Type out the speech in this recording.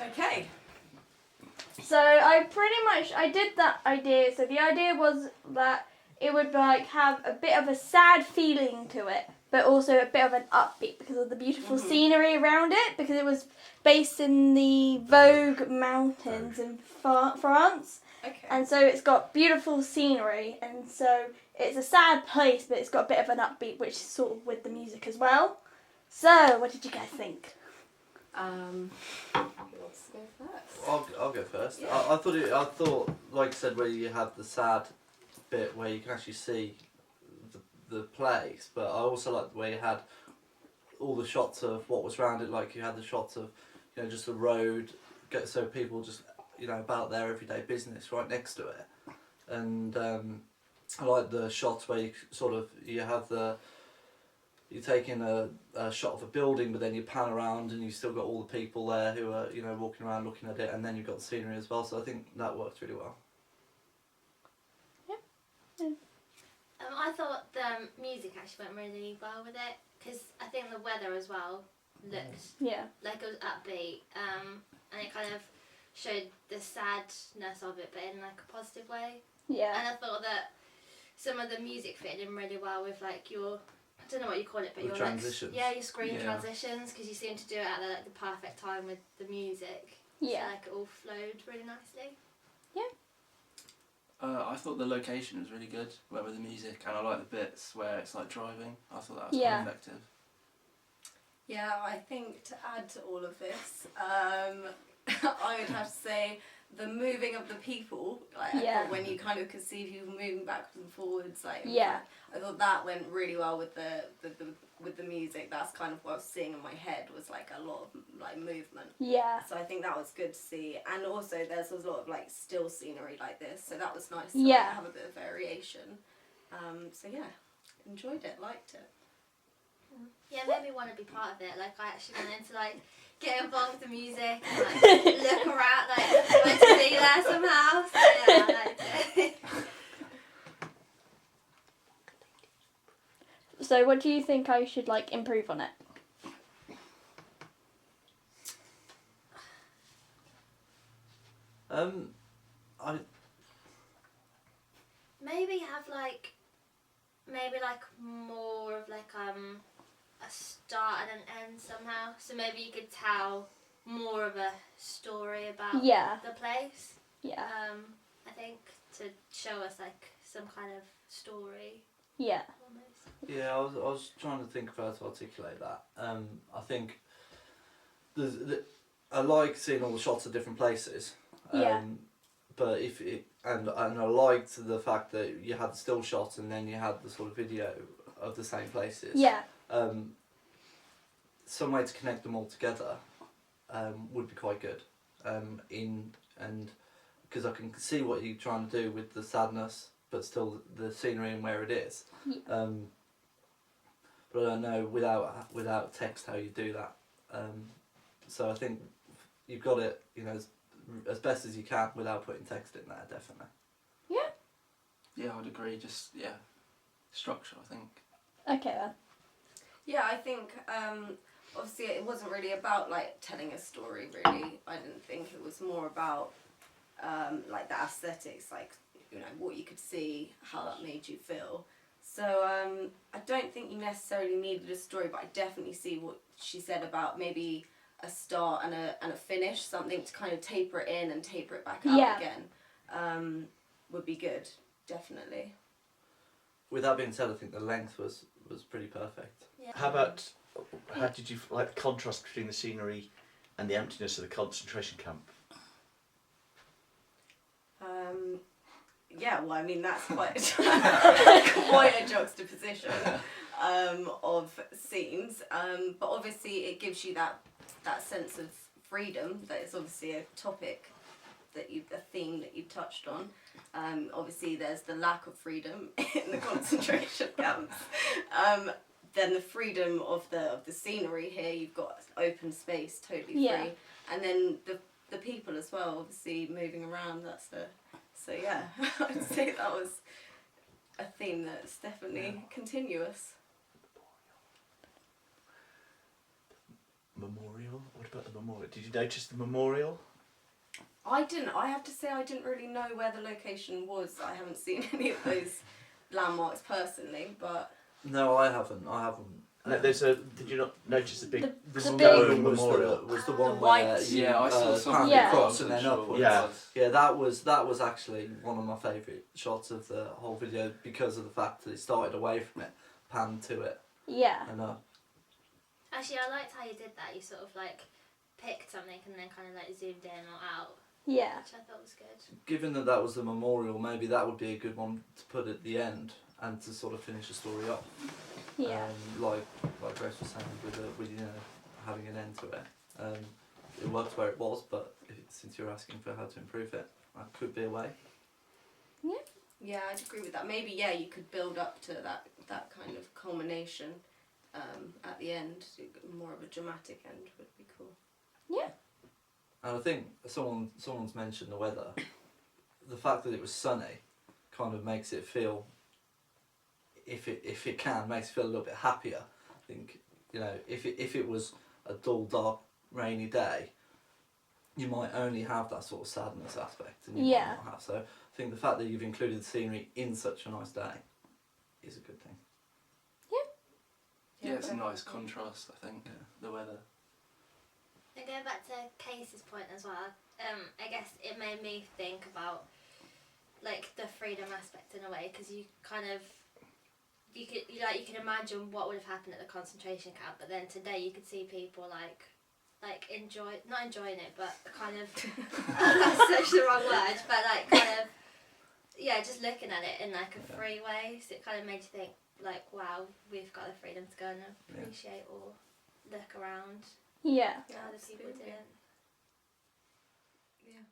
Okay. So I did that idea. So the idea was that it would like have a bit of a sad feeling to it, but also a bit of an upbeat because of the beautiful scenery around it. Because it was based in the Vosges Mountains in France. Okay. And so it's got beautiful scenery, and so it's a sad place, but it's got a bit of an upbeat, which is sort of with the music as well. So, what did you guys think? Who wants to go first? I'll go first. Yeah. I thought, like I said, where you had the sad bit where you can actually see the place, but I also liked the way you had all the shots of what was around it. Like you had the shots of, just the road, so people just, about their everyday business right next to it, and I like the shots where you're taking a shot of a building, but then you pan around and you still got all the people there who are, walking around looking at it, and then you've got the scenery as well. So I think that worked really well. I thought the music actually went really well with it, because I think the weather as well looked like it was upbeat, and it kind of showed the sadness of it, but in like a positive way. Yeah. And I thought that some of the music fitted in really well with like your, I don't know what you call it, but The your transitions. your screen transitions, because you seem to do it at the perfect time with the music. Yeah. So like it all flowed really nicely. I thought the location was really good, where with the music, and I like the bits where it's like driving. I thought that was quite effective. Yeah, I think to add to all of this, I would have to say the moving of the people, like I thought when you kind of could see people moving backwards and forwards, like I thought that went really well with the music. That's kind of what I was seeing in my head, was like a lot of like movement. Yeah. So I think that was good to see, and also there's a lot of like still scenery like this, so that was nice to like, have a bit of variation. So yeah, enjoyed it, liked it. Yeah, it made me want to be part of it. Like I actually wanted to like get involved with the music and like look around, like I wanted to be there somehow. So yeah, I liked it. So what do you think I should like improve on it? Maybe have like more of like a start and an end somehow. So maybe you could tell more of a story about the place. Yeah. I think to show us like some kind of story. Yeah. Almost. Yeah, I was trying to think of how to articulate that. I think I like seeing all the shots of different places. But and I liked the fact that you had the still shots and then you had the sort of video of the same places. Yeah. Some way to connect them all together would be quite good. Because I can see what you're trying to do with the sadness, but still the scenery and where it is. Yeah. But I don't know without text how you do that. So I think you've got it, as best as you can without putting text in there, definitely. Yeah. Yeah, I'd agree. Just structure, I think. Okay then. Yeah, I think obviously it wasn't really about like telling a story really. I didn't think it was more about like the aesthetics, like what you could see, how that made you feel. So I don't think you necessarily needed a story, but I definitely see what she said about maybe a start and a finish, something to kind of taper it in and taper it back out again. Would be good, definitely. With that being said, I think the length was pretty perfect. Yeah. How did you like the contrast between the scenery and the emptiness of the concentration camp? Yeah, well, I mean that's quite quite a juxtaposition of scenes, but obviously it gives you that sense of freedom. That is obviously a topic a theme that you touched on. Obviously there's the lack of freedom in the concentration camps. Then the freedom of the scenery here, you've got open space, totally free, and then the people as well, obviously moving around. That's the So yeah, I'd say that was a theme that's definitely continuous. Memorial? What about the memorial? Did you notice the memorial? I didn't. I have to say I didn't really know where the location was. I haven't seen any of those landmarks personally, but No, I haven't. No, there's a. Did you not notice the big? The The memorial big- was memorial. the one The where white- you Yeah, I saw something. pan Yeah. across and then upwards. Yeah. Yeah, that was actually one of my favourite shots of the whole video because of the fact that it started away from it, panned to it, Yeah. and up. Actually, I liked how you did that. You sort of like picked something and then kind of like zoomed in or out, Yeah. which I thought was good. Given that that was the memorial, maybe that would be a good one to put at the end and to sort of finish the story off. Yeah. Like Grace was saying, with you know having an end to it. It worked where it was, but since you're asking for how to improve it, that could be a way. yeah, I'd agree with that. Maybe you could build up to that kind of culmination at the end. More of a dramatic end would be cool. And I think someone's mentioned the weather. The fact that it was sunny kind of makes it feel, if it can, makes it feel a little bit happier. I think, you know, if it was a dull, dark, rainy day, you might only have that sort of sadness aspect, and you might Yeah. not have. So I think the fact that you've included the scenery in such a nice day is a good thing. Yeah, it's a definitely. nice contrast, I think, the weather. And going back to Casey's point as well, I guess it made me think about like the freedom aspect in a way, because you kind of you can imagine what would have happened at the concentration camp, but then today you could see people like not enjoying it, but kind of that's such the wrong word, but like kind of just looking at it in like a free way. So it kind of made you think like, wow, we've got the freedom to go and appreciate or look around. Yeah. Other people absolutely. didn't. Yeah.